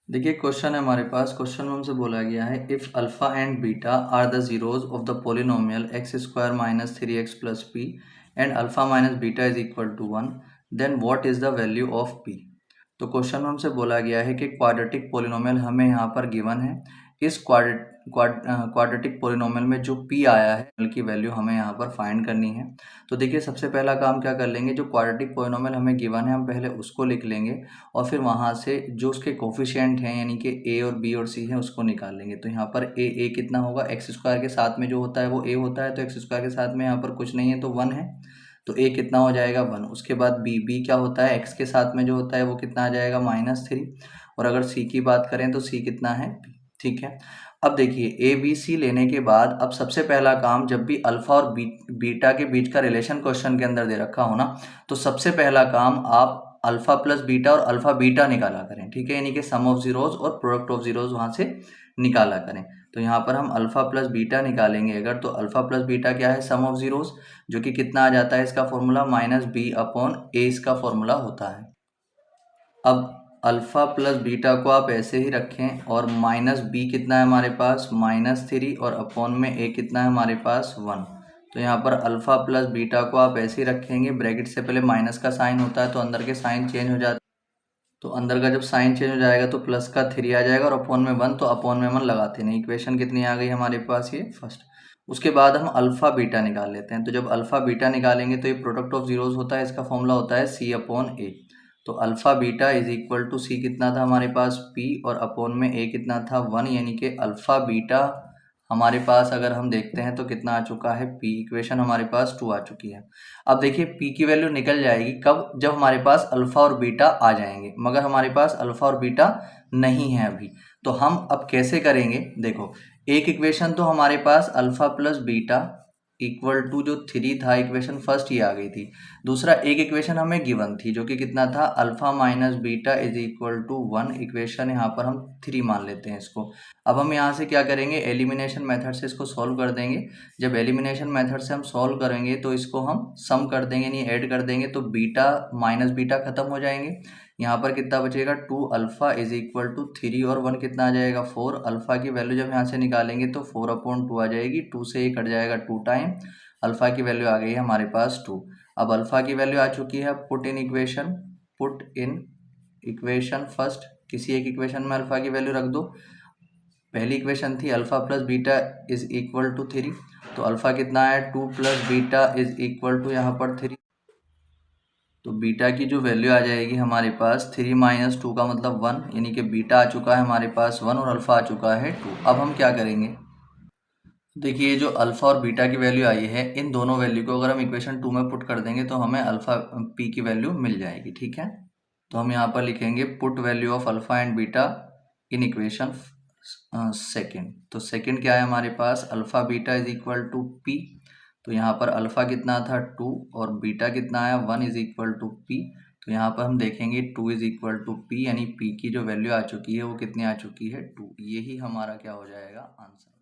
देखिए क्वेश्चन है हमारे पास। क्वेश्चन में हमसे बोला गया है if alpha and beta are the zeros of the polynomial x square minus 3x plus p and alpha minus beta is equal to 1 then what is the value of p. तो question में हमसे बोला गया है कि quadratic polynomial हमें यहाँ पर गिवन है। इस क्वाड्रेटिक पोलिनोमियल में जो पी आया है की वैल्यू हमें यहाँ पर फाइंड करनी है। तो देखिए सबसे पहला काम क्या कर लेंगे, जो क्वाड्रेटिक पोलिनोमियल हमें गिवन है हम पहले उसको लिख लेंगे और फिर वहाँ से जो उसके कोफिशिएंट हैं यानी कि ए और बी और सी हैं उसको निकाल लेंगे। तो यहाँ पर ए कितना होगा, एक्स स्क्वायर के साथ में जो होता है वो ए होता है, तो एक्स स्क्वायर के साथ में यहाँ पर कुछ नहीं है तो 1 है, तो ए कितना हो जाएगा 1। उसके बाद बी क्या होता है, एक्स के साथ में जो होता है वो कितना आ जाएगा -3। और अगर सी की बात करें तो सी कितना है, ठीक है। अब देखिए ए बी सी लेने के बाद अब सबसे पहला काम, जब भी अल्फा और बीटा के बीच का रिलेशन क्वेश्चन के अंदर दे रखा हो ना, तो सबसे पहला काम आप अल्फा प्लस बीटा और अल्फा बीटा निकाला करें, ठीक है। यानी कि सम ऑफ जीरोज और प्रोडक्ट ऑफ जीरोज वहां से निकाला करें। तो यहाँ पर हम अल्फा प्लस बीटा निकालेंगे अगर, तो अल्फा प्लस बीटा क्या है, सम ऑफ जीरोज, जो कि कितना आ जाता है इसका फॉर्मूला -b/a इसका फॉर्मूला होता है। अब अल्फा प्लस बीटा को आप ऐसे ही रखें और -b कितना है हमारे पास -3 और अपॉन में a कितना है हमारे पास 1। तो यहाँ पर अल्फा प्लस बीटा को आप ऐसे ही रखेंगे, ब्रैकेट से पहले माइनस का साइन होता है तो अंदर के साइन चेंज हो जाते, तो अंदर का जब साइन चेंज हो जाएगा तो प्लस का 3 आ जाएगा और अपॉन में 1, तो अपॉन में 1 लगाते नहीं। इक्वेशन कितनी आ गई हमारे पास, ये फर्स्ट। उसके बाद हम अल्फा बीटा निकाल लेते हैं। तो जब अल्फा बीटा निकालेंगे तो ये प्रोडक्ट ऑफ जीरोज होता है, इसका फॉर्मूला होता है c/a। तो alpha beta is equal to c कितना था हमारे पास p और अपॉन में a कितना था 1, यानी कि अल्फा बीटा हमारे पास अगर हम देखते हैं तो कितना आ चुका है p, इक्वेशन हमारे पास 2 आ चुकी है। अब देखिए p की वैल्यू निकल जाएगी कब, जब हमारे पास अल्फा और बीटा आ जाएंगे, मगर हमारे पास अल्फा और बीटा नहीं है अभी। तो हम अब कैसे करेंगे, देखो एक इक्वेशन तो हमारे पास alpha plus beta equal to जो 3 था, इक्वेशन फर्स्ट ही आ गई थी। दूसरा एक इक्वेशन हमें गिवन थी जो कि कितना था, alpha minus beta is equal to 1, equation यहाँ पर हम 3 मान लेते हैं इसको। अब हम यहाँ से क्या करेंगे, एलिमिनेशन मेथड से इसको सॉल्व कर देंगे। जब एलिमिनेशन मेथड से हम सॉल्व करेंगे तो इसको हम सम कर देंगे यानी ऐड कर देंगे, तो बीटा माइनस बीटा खत्म हो जाएंगे। यहाँ पर कितना बचेगा, 2 अल्फा इज इक्वल टू 3 और 1 कितना आ जाएगा 4। अल्फा की वैल्यू जब यहाँ से निकालेंगे तो 4/2 आ जाएगी, 2 से ये कट जाएगा 2 टाइम, अल्फा की वैल्यू आ गई है हमारे पास 2। अब अल्फा की वैल्यू आ चुकी है, पुट इन इक्वेशन फर्स्ट, किसी एक इक्वेशन में अल्फा की वैल्यू रख दो। पहली इक्वेशन थी alpha plus beta is equal to 3, तो अल्फा कितना है 2 plus beta is equal to यहाँ पर 3, तो बीटा की जो वैल्यू आ जाएगी हमारे पास 3 - 2 का मतलब 1, यानी कि बीटा आ चुका है हमारे पास 1 और अल्फा आ चुका है 2। अब हम क्या करेंगे, देखिए जो अल्फा और बीटा की वैल्यू आई है, इन दोनों वैल्यू को अगर हम इक्वेशन 2 में पुट कर देंगे तो हमें अल्फा पी की वैल्यू मिल जाएगी, ठीक है। तो हम यहाँ पर लिखेंगे put value of alpha and beta in equation second. तो सेकेंड क्या है हमारे पास, alpha beta is equal to p. तो यहाँ पर अल्फा कितना था 2 और बीटा कितना आया 1 इज इक्वल टू पी। तो यहाँ पर हम देखेंगे 2 इज इक्वल टू पी, यानी पी की जो वैल्यू आ चुकी है वो कितनी आ चुकी है 2। यही हमारा क्या हो जाएगा आंसर।